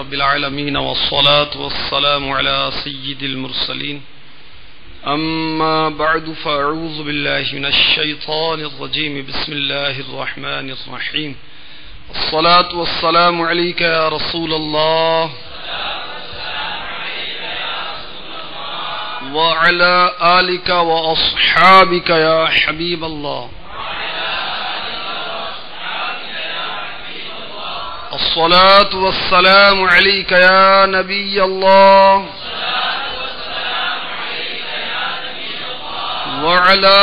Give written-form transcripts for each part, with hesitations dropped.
رب العالمين والصلاة والسلام على سيد المرسلين أما بعد فأعوذ بالله من الشيطان الرجيم بسم الله الرحمن الرحيم الصلاة والسلام عليك يا رسول الله وعلى آلك وأصحابك يا حبيب الله الصلاة والسلام عليك يا نبي الله وعلى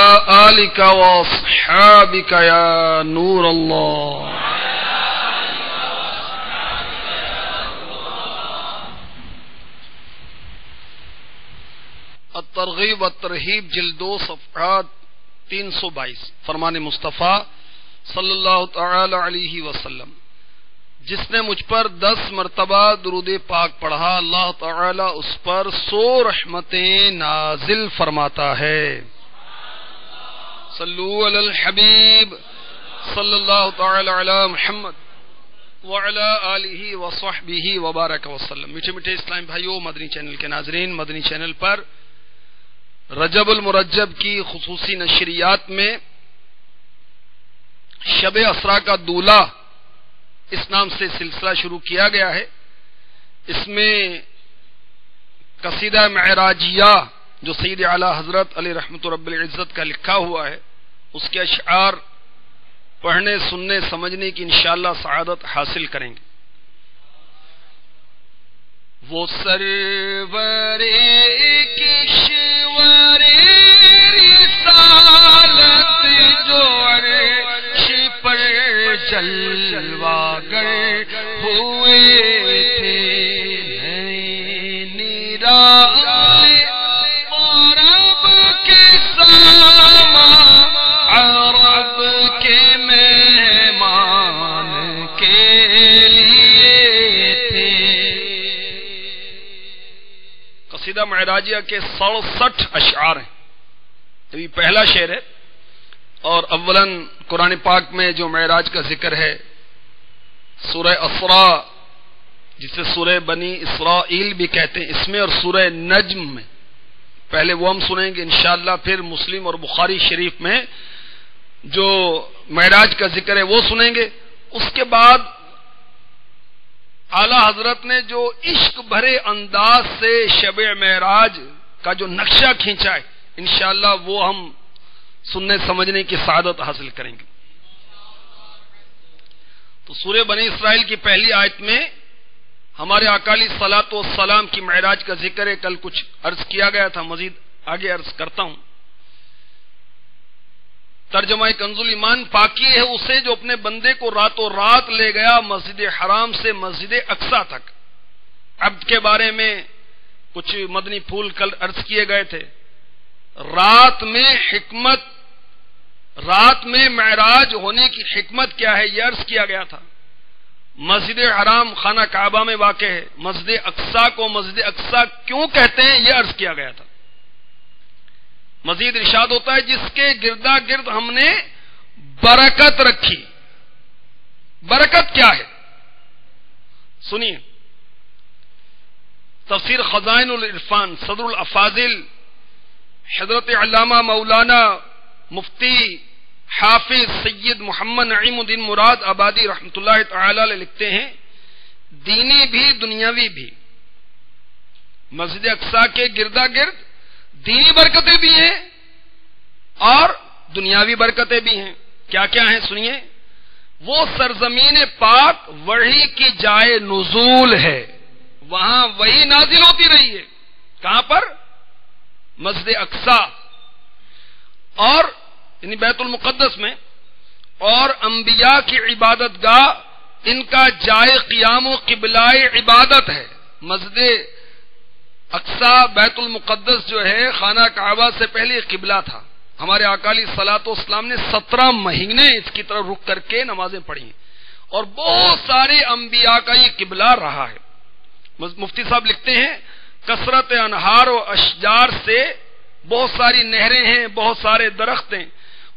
آلك وأصحابك يا نور الله. الترغیب والترہیب جلد 2 صفحات 322 فرمان مصطفیٰ صلی اللہ تعالی علیہ وسلم. جس نے مجھ پر 10 مرتبہ درود پاک پڑھا اللہ تعالی اس پر 100 رحمتیں نازل فرماتا ہے. صلو علی الحبیب صلی اللہ تعالی علی محمد وعلی آلہ وصحبہ وبارک وسلم. میٹھے میٹھے اسلام بھائیو، مدنی چینل کے ناظرین، مدنی چینل پر رجب المرجب کی خصوصی نشریات میں شب اسرا کا دولہ اس نام سے سلسلہ شروع کیا گیا ہے. اس میں قصیدہ معراجیہ جو سید اعلی حضرت علی رحمت رب العزت کا لکھا ہوا ہے، اس کے اشعار پڑھنے سننے سمجھنے کی انشاءاللہ سعادت حاصل کریں گے. وہ سرور کشور رسالت جو عرش پر جلوہ گر ہوئے تھے، نرانے عرب کے ساما عرب کے مہمان کے لیے تھے. قصیدہ معراجیہ کے 67 اشعار ہیں. ابھی پہلا شعر ہے، اور اولاً قرآن پاک میں جو معراج کا ذکر ہے سورہ اسراء جسے سورہ بنی اسرائیل بھی کہتے ہیں، اس میں اور سورہ نجم میں پہلے وہ ہم سنیں گے انشاءاللہ، پھر مسلم اور بخاری شریف میں جو معراج کا ذکر ہے وہ سنیں گے. اس کے بعد اعلی حضرت نے جو عشق بھرے انداز سے شب معراج کا جو نقشہ کھینچا ہے انشاءاللہ وہ ہم سننے سمجھنے کی سعادت حاصل کریں گے. تو سورہ بنی اسرائیل کی پہلی آیت میں ہمارے اکالی صلاۃ والسلام کی معراج کا ذکر ہے. کل کچھ عرض کیا گیا تھا، مزید آگے عرض کرتا ہوں. ترجمہ کنز الایمان پاکی ہے اسے جو اپنے بندے کو راتوں رات لے گیا مسجد حرام سے مسجد اقصی تک. عبد کے بارے میں کچھ مدنی پھول کل عرض کیے گئے تھے. رات میں معراج ہونے کی حکمت کیا ہے یہ عرض کیا گیا تھا. مسجد حرام خانہ کعبہ میں واقع ہے. مسجد اقصی کو مسجد اقصی کیوں کہتے ہیں یہ عرض کیا گیا تھا. مزید ارشاد ہوتا ہے جس کے گردا گرد ہم نے برکت رکھی. برکت کیا ہے سنیے. تفسیر خزائن العرفان صدر الافاضل حضرت علامہ مولانا مفتی حافظ سید محمد نعیم الدین مراد آبادی رحمۃ اللہ تعالی علیہ لکھتے ہیں دینی بھی دنیاوی بھی مسجد اقصی کے گردا گرد دینی برکتیں بھی ہیں اور دنیاوی برکتیں بھی ہیں. کیا کیا ہیں سنیے. وہ سرزمین پاک وحی کی جائے نزول ہے، وہاں وحی نازل ہوتی رہی ہے. کہاں پر؟ مسجد اقصی اور یعنی بیت المقدس میں. اور انبیاء کی عبادت گاہ ان کا جائے قیام و قبلہ عبادت ہے. مسجد اقصی بیت المقدس جو ہے خانہ کعبہ سے پہلے قبلہ تھا. ہمارے اکالی صلاۃ والسلام نے 17 مہینے اس کی طرف رخ کر کے نمازیں پڑھی اور بہت سارے انبیاء کا یہ قبلہ رہا ہے. مفتی صاحب لکھتے ہیں کثرت انہار و اشجار سے بہت ساری نہریں ہیں، بہت سارے درخت ہیں،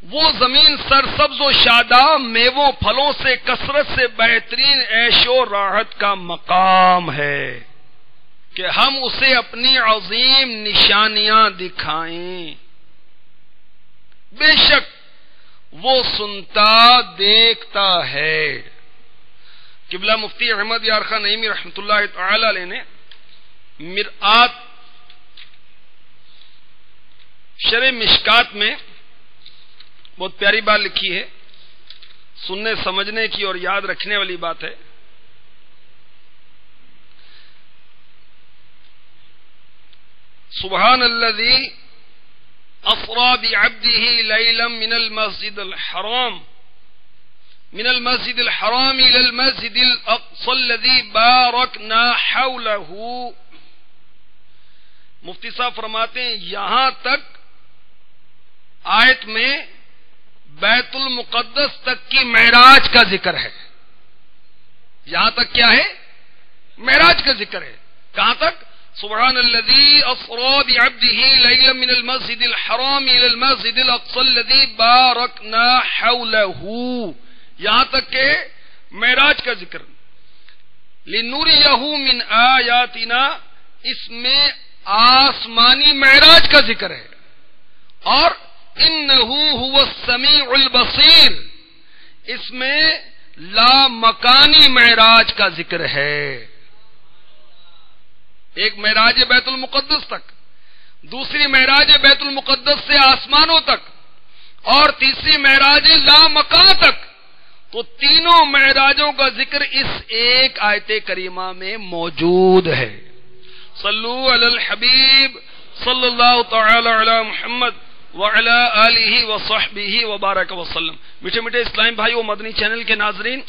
وہ زمین سرسبز و شاداب میووں پھلوں سے کثرت سے بہترین عیش و راحت کا مقام ہے کہ ہم اسے اپنی عظیم نشانیاں دکھائیں. بے شک وہ سنتا دیکھتا ہے. قبلہ مفتی احمد یار خان نعیمی رحمۃ اللہ تعالی علیہ نے مرآت شرح مشکات میں بہت پیاری بات لکھی ہے، سننے سمجھنے کی اور یاد رکھنے والی بات ہے. سبحان الذی اسری بعبده لیلا من المسجد الحرام الى المسجد الاقصى الذي باركنا حوله. مفتی صاحب فرماتے ہیں یہاں تک آیت میں بیت المقدس تک کی معراج کا ذکر ہے. یہاں تک کیا ہے؟ معراج کا ذکر ہے. کہاں تک؟ سبحان الذی اسری بعبده لیلا من المسجد الحرام الى المسجد الاقصى الذي باركنا حوله. یہاں تک کہ معراج کا ذکر. لنریہ من آیاتنا، اس میں آسمانی معراج کا ذکر ہے. اور انہ هو السمیع البصیر، اس میں لا مکانی معراج کا ذکر ہے. ایک معراج بیت المقدس تک، دوسری معراج بیت المقدس سے آسمانوں تک، اور تیسری معراج لا مکان تک. تو تینوں معراجوں کا ذکر اس ایک آیت کریمہ میں موجود ہے. صلو علی الحبیب صلی اللہ تعالی علی محمد وعلی آلہ وصحبہ وبارک وسلم. میٹھے میٹھے اسلام بھائیو، مدنی چینل کے ناظرین،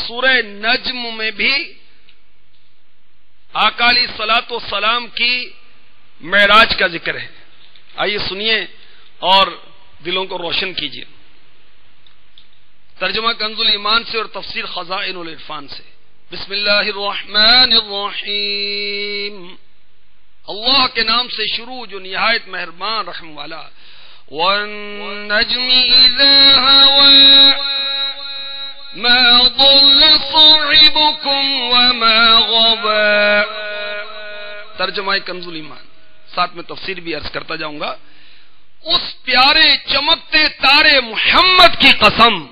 سورہ نجم میں بھی آقا علیہ الصلوۃ والسلام کی معراج کا ذکر ہے. آئیے سنیے اور دلوں کو روشن کیجیے. ترجمہ کنز الایمان سے اور تفسیر خزائن العرفان سے. بسم اللہ الرحمن الرحیم. اللہ کے نام سے شروع جو نہایت مہربان رحم والا. والنجم اذا هوى ما ضل صاحبكم وما غوى. ترجمہ کنز الایمان، ساتھ میں تفسیر بھی عرض کرتا جاؤں گا. اس پیارے چمکتے تارے محمد کی قسم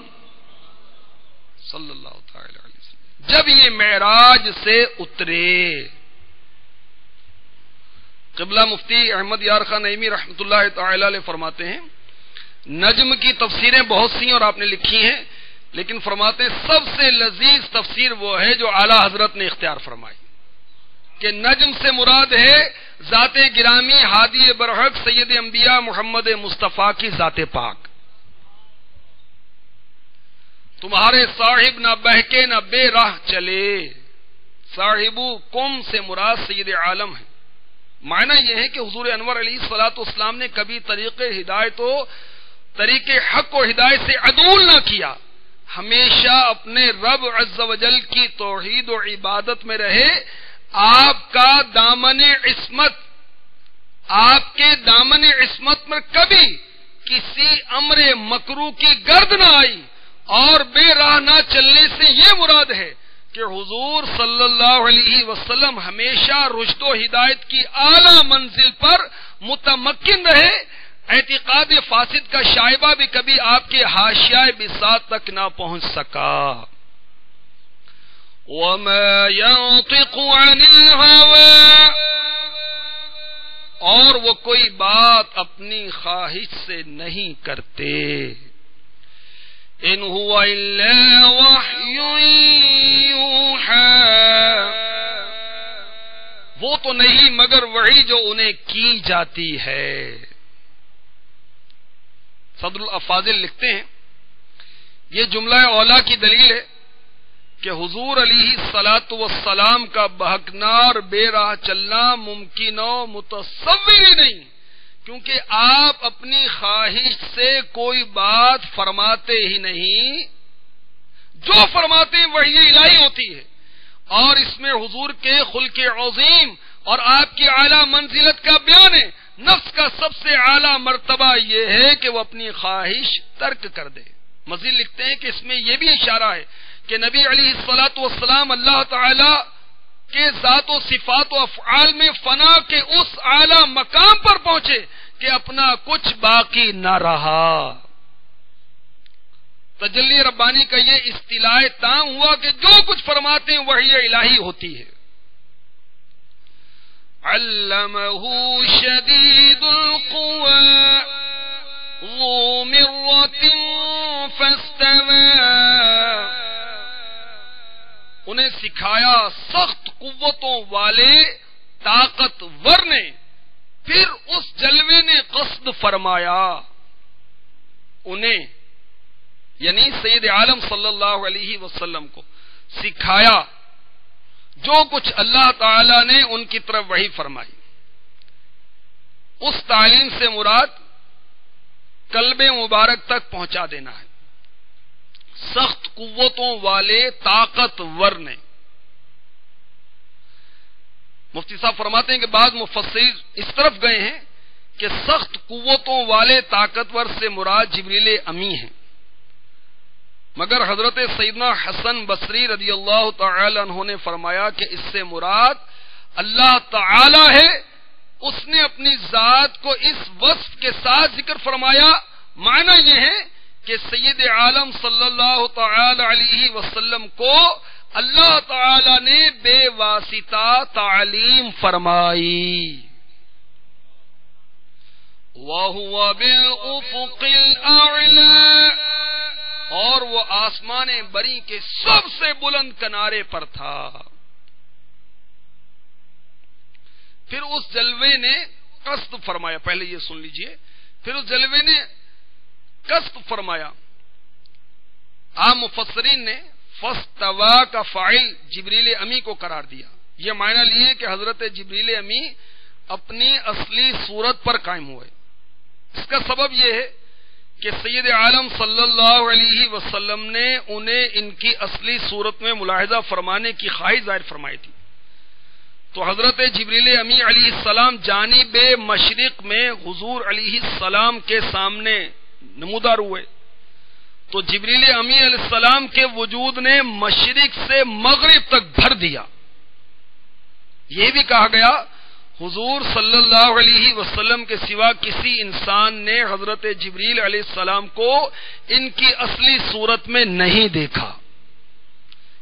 صلی اللہ تعالی علیہ وسلم جب یہ معراج سے اترے. قبلہ مفتی احمد یار خان نعیمی رحمۃ اللہ تعالی علیہ فرماتے ہیں نجم کی تفسیریں بہت سی اور آپ نے لکھی ہیں، لیکن فرماتے ہیں سب سے لذیذ تفسیر وہ ہے جو اعلی حضرت نے اختیار فرمائی کہ نجم سے مراد ہے ذات گرامی ہادی برحق سید انبیاء محمد مصطفیٰ کی ذات پاک. تمہارے صاحب نہ بہکے نہ بے راہ چلے. صاحبو کم سے مراد سید عالم ہے. معنی یہ ہے کہ حضور انور علیہ الصلوۃ والسلام نے کبھی طریق حق و ہدایت سے عدول نہ کیا، ہمیشہ اپنے رب عز و جل کی توحید و عبادت میں رہے. آپ کے دامن عصمت میں کبھی کسی امر مکروہ کی گرد نہ آئی. اور بے راہ نہ چلنے سے یہ مراد ہے کہ حضور صلی اللہ علیہ وسلم ہمیشہ رشد و ہدایت کی اعلی منزل پر متمکن رہے. اعتقاد فاسد کا شائبہ بھی کبھی آپ کے حاشیہ بساط تک نہ پہنچ سکا. وَمَا يَنطِقُ عَنِ الْهَوَىٰ، اور وہ کوئی بات اپنی خواہش سے نہیں کرتے. ان هو الا وحی یوحیٰ، وہ تو نہیں مگر وحی جو انہیں کی جاتی ہے. صدر الافاضل لکھتے ہیں یہ جملہ اولا کی دلیل ہے کہ حضور علیہ الصلوۃ والسلام کا بہکنا اور بے راہ چلنا ممکن و متصور ہی نہیں، کیونکہ آپ اپنی خواہش سے کوئی بات فرماتے ہی نہیں. جو فرماتے ہیں وحی الہی ہوتی ہے، اور اس میں حضور کے خلق عظیم اور آپ کی اعلیٰ منزلت کا بیان ہے. نفس کا سب سے اعلیٰ مرتبہ یہ ہے کہ وہ اپنی خواہش ترک کر دے. مزید لکھتے ہیں کہ اس میں یہ بھی اشارہ ہے کہ نبی علیہ الصلوۃ والسلام اللہ تعالی کے ذات و صفات و افعال میں فنا کے اس اعلیٰ مقام پر پہنچے کہ اپنا کچھ باقی نہ رہا. تجلی ربانی کا یہ اصطلاح تام ہوا کہ جو کچھ فرماتے ہیں وحی الہی ہوتی ہے. علمہ شدید القوى ذو مرۃ فاستوى، انہیں سکھایا سخت قوتوں والے طاقتور نے، پھر اس جلوے نے قصد فرمایا. انہیں یعنی سید عالم صلی اللہ علیہ وسلم کو سکھایا جو کچھ اللہ تعالی نے ان کی طرف وحی فرمائی. اس تعلیم سے مراد قلب مبارک تک پہنچا دینا ہے. سخت قوتوں والے طاقتور نے. مفتی صاحب فرماتے ہیں کہ بعض مفسر اس طرف گئے ہیں کہ سخت قوتوں والے طاقتور سے مراد جبریل امی ہیں، مگر حضرت سیدنا حسن بصری رضی اللہ تعالی عنہ نے فرمایا کہ اس سے مراد اللہ تعالی ہے. اس نے اپنی ذات کو اس وصف کے ساتھ ذکر فرمایا. معنی یہ ہے کہ سید عالم صلی اللہ تعالی علیہ وسلم کو اللہ تعالی نے بے واسطہ تعلیم فرمائی. وَهُوَ بِالْأُفُقِ الْأَعْلَى، اور وہ آسمان بری کے سب سے بلند کنارے پر تھا. پھر اس جلوے نے قصد فرمایا. پہلے یہ سن لیجئے. پھر اس جلوے نے قصد فرمایا. عام مفسرین نے فاستوا کا فاعل جبریل امی کو قرار دیا. یہ معنی لیے کہ حضرت جبریل امی اپنی اصلی صورت پر قائم ہوئے. اس کا سبب یہ ہے کہ سید عالم صلی اللہ علیہ وسلم نے انہیں ان کی اصلی صورت میں ملاحظہ فرمانے کی خواہش ظاہر فرمائی تھی. تو حضرت جبریل امی علیہ السلام جانب مشرق میں حضور علیہ السلام کے سامنے نمودار ہوئے. تو جبریل امی علیہ السلام کے وجود نے مشرق سے مغرب تک بھر دیا. یہ بھی کہا گیا حضور صلی اللہ علیہ وسلم کے سوا کسی انسان نے حضرت جبریل علیہ السلام کو ان کی اصلی صورت میں نہیں دیکھا.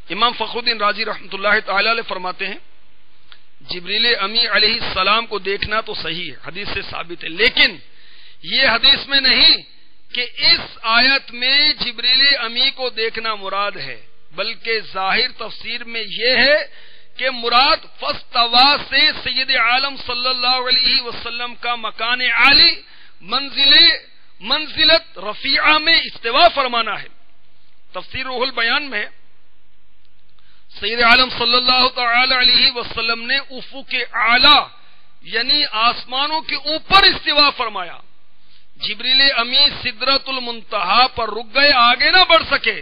امام فخر الدین رازی رحمۃ اللہ تعالی علیہ فرماتے ہیں جبریل امی علیہ السلام کو دیکھنا تو صحیح ہے، حدیث سے ثابت ہے، لیکن یہ حدیث میں نہیں کہ اس آیت میں جبریل امی کو دیکھنا مراد ہے، بلکہ ظاہر تفسیر میں یہ ہے کہ مراد فاستوا سے سید عالم صلی اللہ علیہ وسلم کا مکان عالی منزلت رفیعہ میں استوا فرمانا ہے. تفسیر روح البیان میں سید عالم صلی اللہ تعالی علیہ وسلم نے افق اعلی یعنی آسمانوں کے اوپر استوا فرمایا. جبریل امی سدرۃ المنتہا پر رک گئے، آگے نہ بڑھ سکے.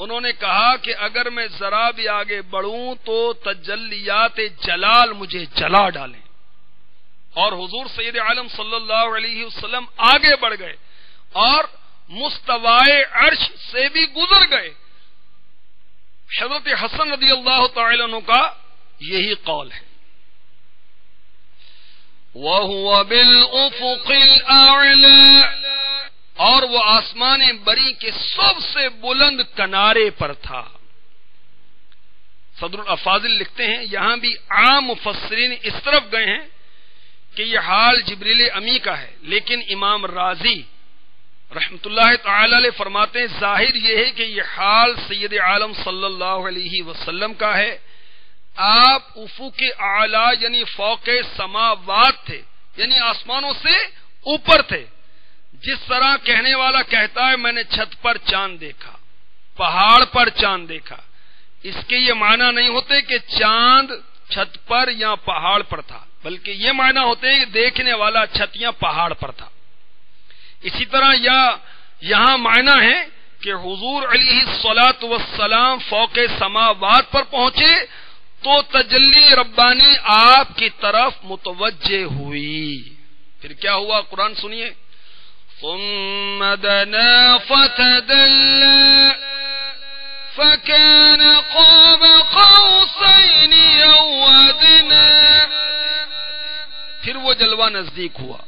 انہوں نے کہا کہ اگر میں ذرا بھی آگے بڑھوں تو تجلیات جلال مجھے جلا ڈالیں. اور حضور سید عالم صلی اللہ علیہ وسلم آگے بڑھ گئے اور مستوائے عرش سے بھی گزر گئے. حضرت حسن رضی اللہ تعالی عنہ کا یہی قول ہے. وَهُوَ بِالْأُفُقِ الْأَعْلَى، اور وہ آسمان بری کے سب سے بلند کنارے پر تھا. صدر الافاضل لکھتے ہیں یہاں بھی عام مفسرین اس طرف گئے ہیں کہ یہ حال جبریل امی کا ہے، لیکن امام رازی رحمت اللہ تعالی علیہ فرماتے ہیں ظاہر یہ ہے کہ یہ حال سید عالم صلی اللہ علیہ وسلم کا ہے. آپ افق اعلی یعنی فوق سماوات تھے، یعنی آسمانوں سے اوپر تھے. جس طرح کہنے والا کہتا ہے میں نے چھت پر چاند دیکھا، پہاڑ پر چاند دیکھا، اس کے یہ معنی نہیں ہوتے کہ چاند چھت پر یا پہاڑ پر تھا، بلکہ یہ معنی ہوتے ہیں کہ دیکھنے والا چھت یا پہاڑ پر تھا. اسی طرح یہاں معنی ہے کہ حضور علیہ الصلاۃ والسلام فوق سماوات پر پہنچے تو تجلی ربانی آپ کی طرف متوجہ ہوئی. پھر کیا ہوا قرآن سنیے. ثم دنا فتدلى فكان قاب قوسين أو أدنى. پھر وہ جلوہ نزدیک ہوا.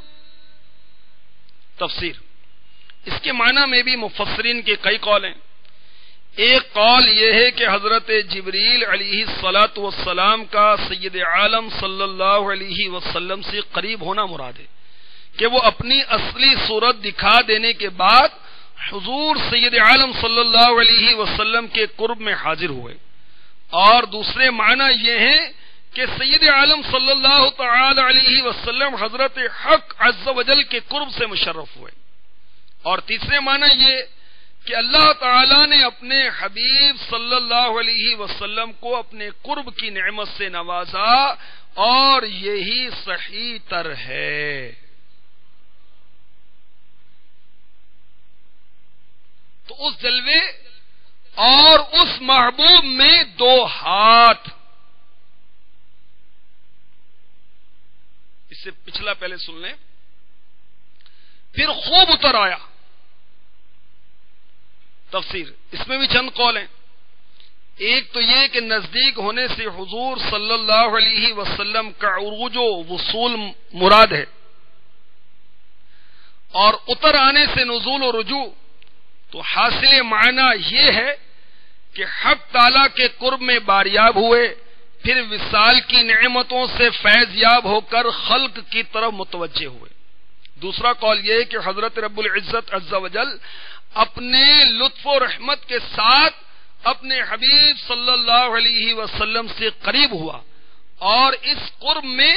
تفسیر اس کے معنی میں بھی مفسرین کے کئی قول ہیں. ایک قول یہ ہے کہ حضرت جبریل علیہ الصلاۃ والسلام کا سید عالم صلی اللہ علیہ وسلم سے قریب ہونا مراد ہے کہ وہ اپنی اصلی صورت دکھا دینے کے بعد حضور سید عالم صلی اللہ علیہ وسلم کے قرب میں حاضر ہوئے. اور دوسرے معنی یہ ہیں کہ سید عالم صلی اللہ تعالی علیہ وسلم حضرت حق عز و جل کے قرب سے مشرف ہوئے. اور تیسرے معنی یہ کہ اللہ تعالی نے اپنے حبیب صلی اللہ علیہ وسلم کو اپنے قرب کی نعمت سے نوازا اور یہی صحیح تر ہے. تو اس جلوے اور اس محبوب میں دو ہاتھ. اس سے پچھلا پہلے سن لیں. پھر خوب اتر آیا. تفسیر اس میں بھی چند قول ہیں. ایک تو یہ کہ نزدیک ہونے سے حضور صلی اللہ علیہ وسلم کا عروج و وصول مراد ہے، اور اتر آنے سے نزول و رجوع. تو حاصل معنی یہ ہے کہ حق تعالی کے قرب میں باریاب ہوئے، پھر وصال کی نعمتوں سے فیض یاب ہو کر خلق کی طرف متوجہ ہوئے. دوسرا قول یہ ہے کہ حضرت رب العزت عز و جل اپنے لطف و رحمت کے ساتھ اپنے حبیب صلی اللہ علیہ وسلم سے قریب ہوا اور اس قرب میں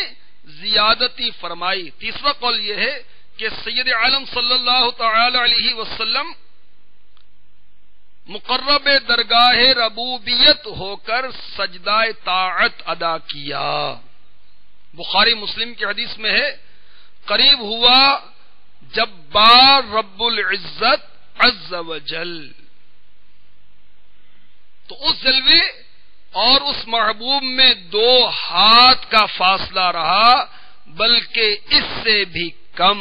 زیادتی فرمائی. تیسرا قول یہ ہے کہ سید عالم صلی اللہ تعالی علیہ وسلم مقرب درگاہ ربوبیت ہو کر سجدہ طاعت ادا کیا. بخاری مسلم کی حدیث میں ہے قریب ہوا جبار رب العزت عز و جل. تو اس جلوے اور اس محبوب میں دو ہاتھ کا فاصلہ رہا، بلکہ اس سے بھی کم.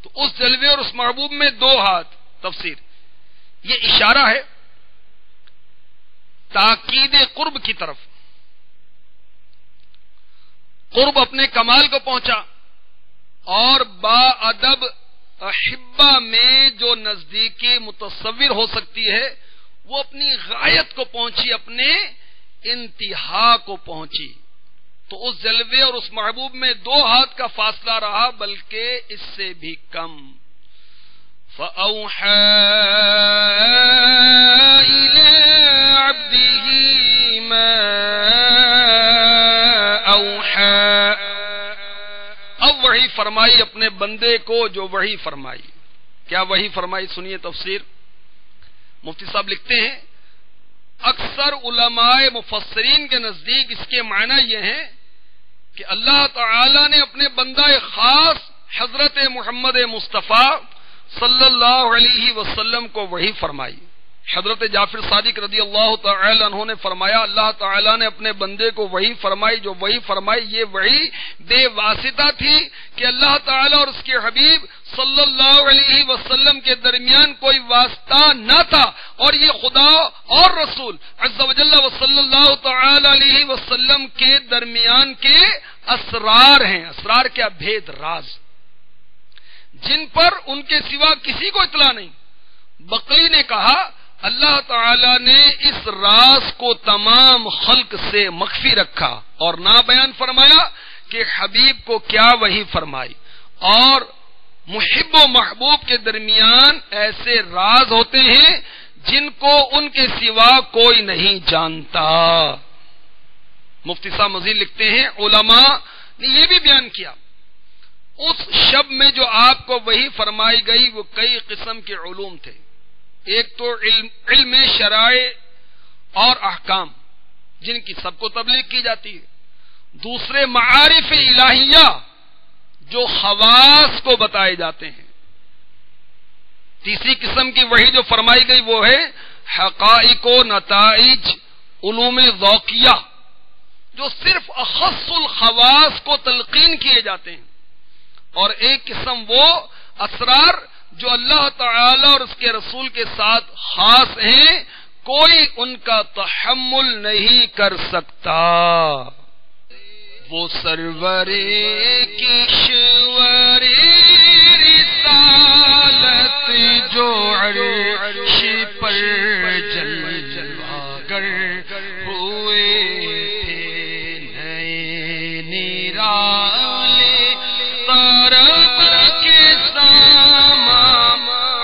تو اس جلوے اور اس محبوب میں دو ہاتھ. تفسیر یہ اشارہ ہے تاکید قرب کی طرف. قرب اپنے کمال کو پہنچا اور با ادب احبہ میں جو نزدیکی متصور ہو سکتی ہے وہ اپنی غایت کو پہنچی، اپنے انتہا کو پہنچی. تو اس جلوے اور اس محبوب میں دو ہاتھ کا فاصلہ رہا، بلکہ اس سے بھی کم. فَأَوْحَى إِلَىٰ عَبْدِهِ مَا أَوْحَىٰ. اب وحی فرمائی اپنے بندے کو جو وحی فرمائی. کیا وحی فرمائی؟ سنیے تفسیر. مفتی صاحب لکھتے ہیں اکثر علماء مفسرین کے نزدیک اس کے معنی یہ ہیں کہ اللہ تعالی نے اپنے بندہ خاص حضرت محمد مصطفیٰ صلی اللہ علیہ وسلم کو وحی فرمائی. حضرت جعفر صادق رضی اللہ تعالی عنہ نے فرمایا اللہ تعالیٰ نے اپنے بندے کو وحی فرمائی. جو وحی فرمائی یہ وحی بے واسطہ تھی کہ اللہ تعالیٰ اور اس کے حبیب صلی اللہ علیہ وسلم کے درمیان کوئی واسطہ نہ تھا، اور یہ خدا اور رسول عز و جل و صلی اللہ تعالی علیہ وسلم کے درمیان کے اسرار ہیں. اسرار کیا؟ بھید، راز، جن پر ان کے سوا کسی کو اطلاع نہیں. بقلی نے کہا اللہ تعالی نے اس راز کو تمام خلق سے مخفی رکھا اور نہ بیان فرمایا کہ حبیب کو کیا وحی فرمائی. اور محب و محبوب کے درمیان ایسے راز ہوتے ہیں جن کو ان کے سوا کوئی نہیں جانتا. مفتی صاحب مزید لکھتے ہیں علماء نے یہ بھی بیان کیا اس شب میں جو آپ کو وحی فرمائی گئی وہ کئی قسم کے علوم تھے. ایک تو علم شرائع اور احکام جن کی سب کو تبلیغ کی جاتی ہے. دوسرے معارف الہیہ جو خواص کو بتائے جاتے ہیں. تیسری قسم کی وحی جو فرمائی گئی وہ ہے حقائق و نتائج، علوم ذوقیہ. جو صرف اخص الخواص کو تلقین کیے جاتے ہیں، اور ایک قسم وہ اسرار جو اللہ تعالی اور اس کے رسول کے ساتھ خاص ہیں، کوئی ان کا تحمل نہیں کر سکتا۔ وہ سرور کشور رسالت جو عرش پر جلوہ گر ہوئے تھے، نئے نرالے طرب کے ساما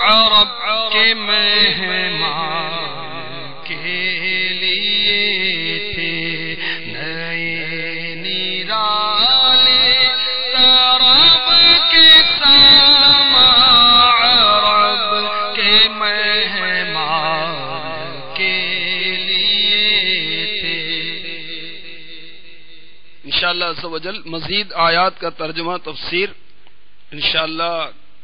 عرب کے مہمان کے لیے تھے، نئے نرالے طرب کے ساما عرب کے مہمان کے لیے تھے۔ انشاءاللہ عز و جل مزید آیات کا ترجمہ تفسیر انشاءاللہ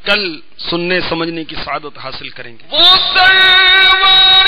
کل سننے سمجھنے کی سعادت حاصل کریں گے۔ وہ سرور